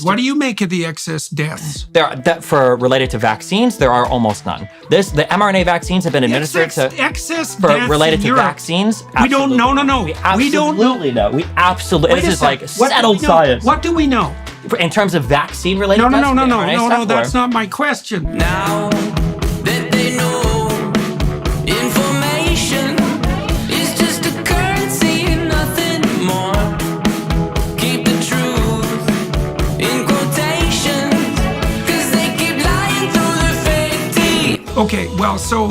What do you make of the excess deaths? For related to vaccines, there are almost none. The mRNA vaccines have been administered related to vaccines. We don't know. No. We absolutely know. We absolutely. This is like settled science. What do we know? In terms of vaccine related? No. That's not my question. Now that they know information is just a currency and nothing more. Keep the truth in quotations, 'cause they keep lying through their fake teeth. Okay, well, so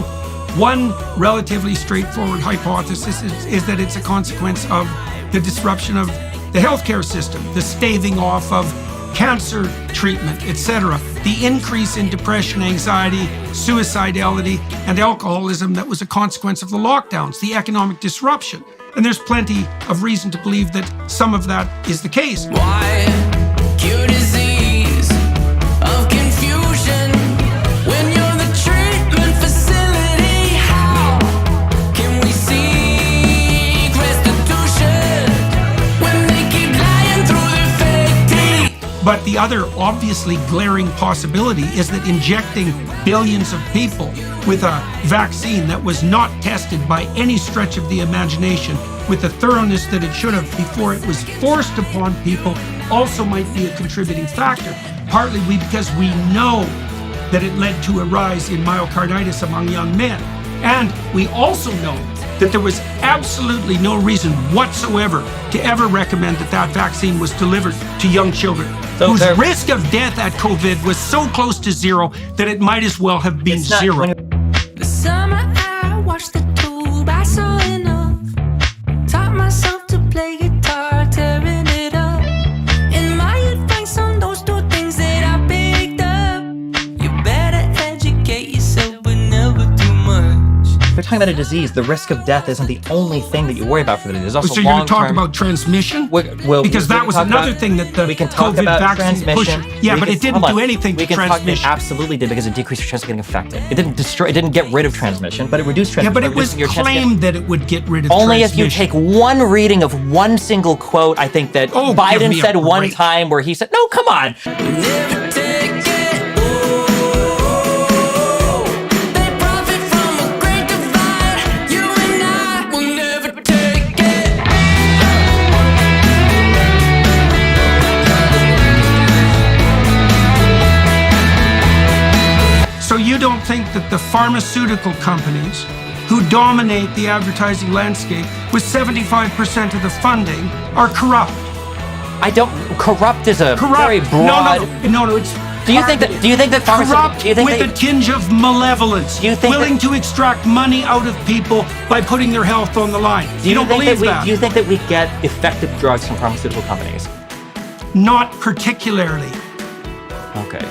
one relatively straightforward hypothesis is that it's a consequence of the disruption of the healthcare system, the staving off of cancer treatment, etc. The increase in depression, anxiety, suicidality, and alcoholism that was a consequence of the lockdowns, the economic disruption. And there's plenty of reason to believe that some of that is the case. Why cure disease of confusion when you're the treatment facility? How can we seek restitution when they keep lying through their fake teeth? But the other obviously glaring possibility is that injecting billions of people with a vaccine that was not tested by any stretch of the imagination with the thoroughness that it should have before it was forced upon people also might be a contributing factor. Partly because we know that it led to a rise in myocarditis among young men. And we also know that there was absolutely no reason whatsoever to ever recommend that that vaccine was delivered to young children, whose risk of death at COVID was so close to zero that it might as well have been zero. The summer I watched the tube, I saw enough. Taught myself to play guitar, tearing it up. And my advice on those two things that I picked up: you better educate yourself, but never too much. They're talking about a disease. The risk of death isn't the only thing that you worry about for the disease. There's also So you're going to talk about transmission? Because that was another thing that the COVID vaccine pushed. Yeah, but it didn't do anything to transmission. It absolutely did, because it decreased your chance of getting infected. It didn't destroy. It didn't get rid of transmission, but it reduced transmission. Yeah, but it was claimed that it would get rid of only transmission. if you take one reading of one single quote. I think that Biden said one time where he said, "No, come on." Never take it. Ooh, they profit from a great divide. You and I will never take it. So you don't think that the pharmaceutical companies who dominate the advertising landscape with 75% of the funding are corrupt? I don't. Corrupt is a very broad. No. It's Do you think that corrupt with a tinge of malevolence, willing to extract money out of people by putting their health on the line? You don't believe that? Do you think that we get effective drugs from pharmaceutical companies? Not particularly. Okay.